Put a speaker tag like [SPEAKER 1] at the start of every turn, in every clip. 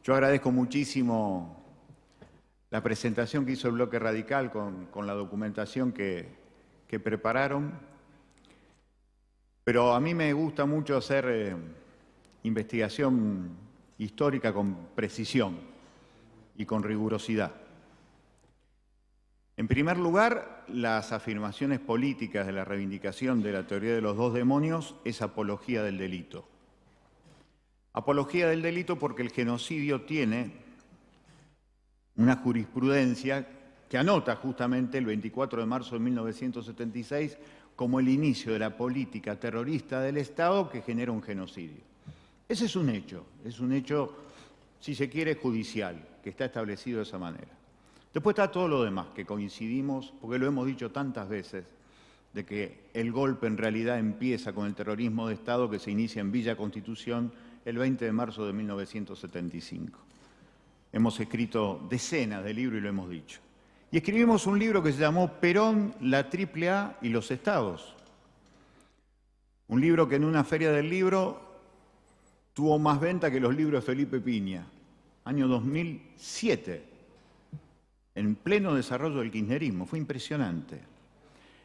[SPEAKER 1] Yo agradezco muchísimo la presentación que hizo el Bloque Radical con la documentación que prepararon, pero a mí me gusta mucho hacer investigación histórica con precisión y con rigurosidad. En primer lugar, las afirmaciones políticas de la reivindicación de la teoría de los dos demonios es apología del delito. Apología del delito porque el genocidio tiene una jurisprudencia que anota justamente el 24 de marzo de 1976 como el inicio de la política terrorista del Estado que genera un genocidio. Ese es un hecho, si se quiere, judicial, que está establecido de esa manera. Después está todo lo demás, que coincidimos, porque lo hemos dicho tantas veces, de que el golpe en realidad empieza con el terrorismo de Estado que se inicia en Villa Constitución el 20 de marzo de 1975. Hemos escrito decenas de libros y lo hemos dicho. Y escribimos un libro que se llamó Perón, la AAA y los Estados. Un libro que en una feria del libro tuvo más venta que los libros de Felipe Piña, año 2007, en pleno desarrollo del kirchnerismo. Fue impresionante.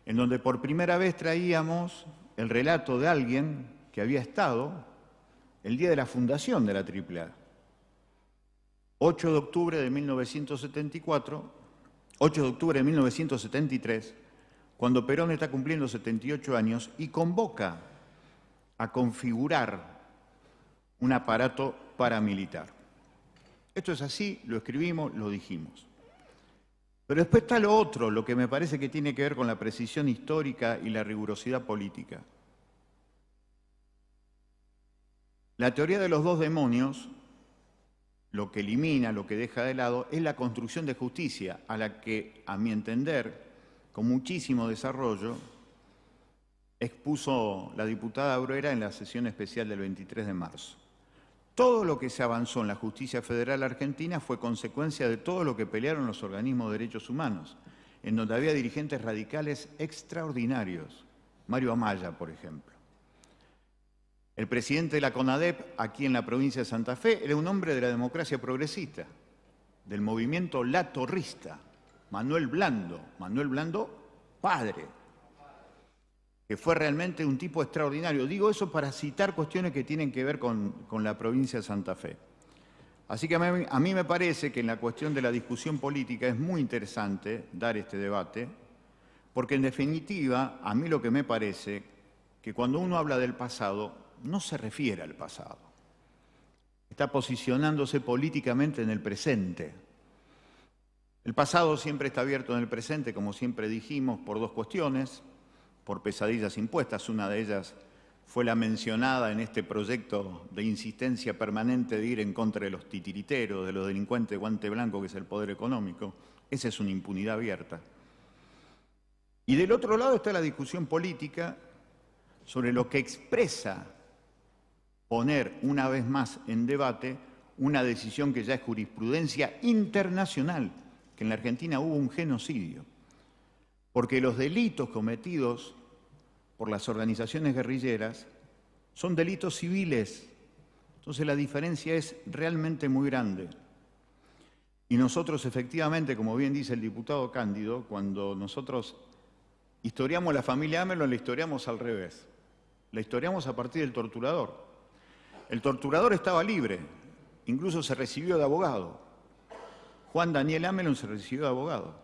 [SPEAKER 1] En donde por primera vez traíamos el relato de alguien que había estado el día de la fundación de la AAA. 8 de octubre de 1973, cuando Perón está cumpliendo 78 años y convoca a configurar un aparato paramilitar. Esto es así, lo escribimos, lo dijimos. Pero después está lo otro, lo que me parece que tiene que ver con la precisión histórica y la rigurosidad política. La teoría de los dos demonios, lo que elimina, lo que deja de lado, es la construcción de justicia, a la que, a mi entender, con muchísimo desarrollo, expuso la diputada Bruera en la sesión especial del 23 de marzo. Todo lo que se avanzó en la justicia federal argentina fue consecuencia de todo lo que pelearon los organismos de derechos humanos, en donde había dirigentes radicales extraordinarios, Mario Amaya, por ejemplo. El presidente de la CONADEP, aquí en la provincia de Santa Fe, era un hombre de la democracia progresista, del movimiento latorrista, Manuel Blando padre, que fue realmente un tipo extraordinario. Digo eso para citar cuestiones que tienen que ver con la provincia de Santa Fe. Así que a mí me parece que en la cuestión de la discusión política es muy interesante dar este debate, porque en definitiva, a mí lo que me parece que cuando uno habla del pasado, no se refiere al pasado. Está posicionándose políticamente en el presente. El pasado siempre está abierto en el presente, como siempre dijimos, por dos cuestiones, por pesadillas impuestas. Una de ellas fue la mencionada en este proyecto de insistencia permanente de ir en contra de los titiriteros, de los delincuentes de guante blanco, que es el poder económico. Esa es una impunidad abierta. Y del otro lado está la discusión política sobre lo que expresa poner una vez más en debate una decisión que ya es jurisprudencia internacional, que en la Argentina hubo un genocidio, porque los delitos cometidos por las organizaciones guerrilleras son delitos civiles. Entonces la diferencia es realmente muy grande. Y nosotros efectivamente, como bien dice el diputado Cándido, cuando nosotros historiamos la familia Amelón, la historiamos al revés. La historiamos a partir del torturador. El torturador estaba libre, incluso se recibió de abogado. Juan Daniel Amelón se recibió de abogado.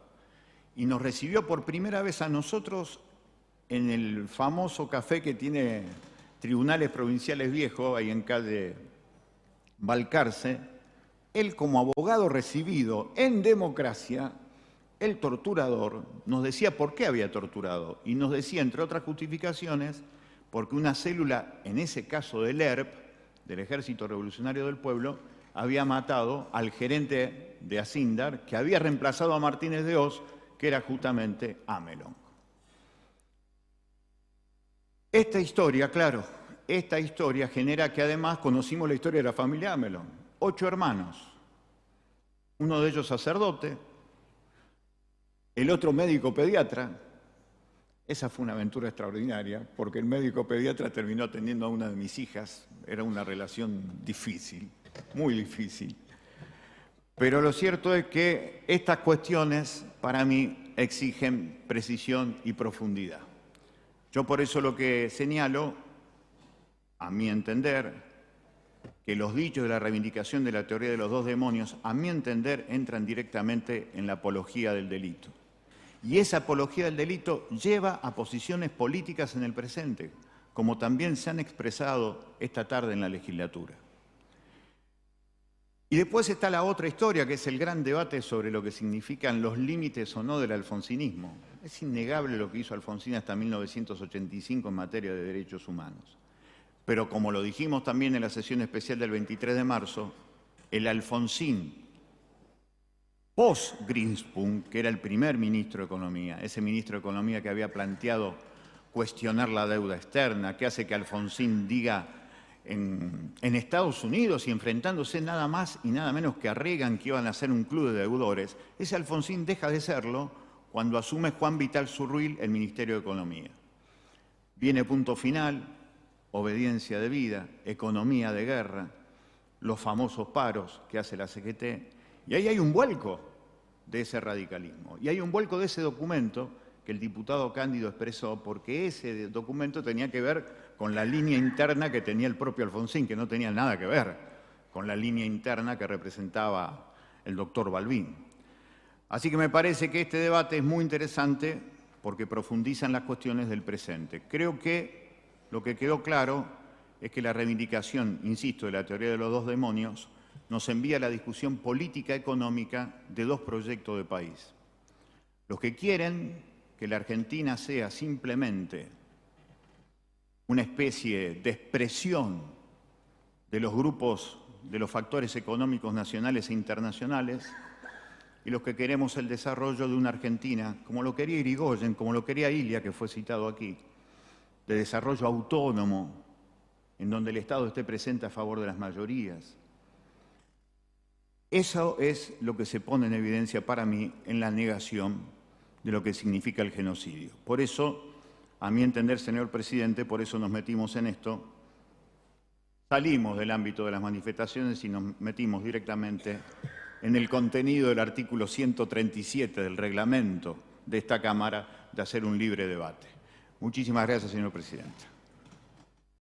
[SPEAKER 1] Y nos recibió por primera vez a nosotros en el famoso café que tiene Tribunales Provinciales Viejos, ahí en calle Balcarce. Él, como abogado recibido en democracia, el torturador nos decía por qué había torturado. Y nos decía, entre otras justificaciones, porque una célula, en ese caso del ERP, del Ejército Revolucionario del Pueblo, había matado al gerente de Asindar, que había reemplazado a Martínez de Hoz, que era justamente Amelón. Esta historia, claro, esta historia genera que además conocimos la historia de la familia Amelón. 8 hermanos, uno de ellos sacerdote, el otro médico pediatra. Esa fue una aventura extraordinaria, porque el médico pediatra terminó atendiendo a una de mis hijas. Era una relación difícil, muy difícil. Pero lo cierto es que estas cuestiones, para mí, exigen precisión y profundidad. Yo por eso lo que señalo, a mi entender, que los dichos de la reivindicación de la teoría de los dos demonios, a mi entender, entran directamente en la apología del delito. Y esa apología del delito lleva a posiciones políticas en el presente, como también se han expresado esta tarde en la legislatura. Y después está la otra historia, que es el gran debate sobre lo que significan los límites o no del alfonsinismo. Es innegable lo que hizo Alfonsín hasta 1985 en materia de derechos humanos. Pero como lo dijimos también en la sesión especial del 23 de marzo, el Alfonsín post-Greenspun, que era el primer ministro de Economía, ese ministro de Economía que había planteado cuestionar la deuda externa, que hace que Alfonsín diga en Estados Unidos y enfrentándose nada más y nada menos que a Reagan que iban a hacer un club de deudores, ese Alfonsín deja de serlo cuando asume Juan Vital Zurril el Ministerio de Economía. Viene Punto Final, obediencia debida, economía de guerra, los famosos paros que hace la CGT, y ahí hay un vuelco de ese radicalismo, y hay un vuelco de ese documento que el diputado Cándido expresó, porque ese documento tenía que ver con la línea interna que tenía el propio Alfonsín, que no tenía nada que ver con la línea interna que representaba el doctor Balbín. Así que me parece que este debate es muy interesante porque profundiza en las cuestiones del presente. Creo que lo que quedó claro es que la reivindicación, insisto, de la teoría de los dos demonios nos envía a la discusión política económica de dos proyectos de país. Los que quieren que la Argentina sea simplemente una especie de expresión de los grupos, de los factores económicos nacionales e internacionales, y los que queremos el desarrollo de una Argentina, como lo quería Irigoyen, como lo quería Ilia, que fue citado aquí, de desarrollo autónomo, en donde el Estado esté presente a favor de las mayorías. Eso es lo que se pone en evidencia para mí en la negación de lo que significa el genocidio. Por eso, a mi entender, señor presidente, por eso nos metimos en esto, salimos del ámbito de las manifestaciones y nos metimos directamente en el contenido del artículo 137 del reglamento de esta Cámara de hacer un libre debate. Muchísimas gracias, señor presidente.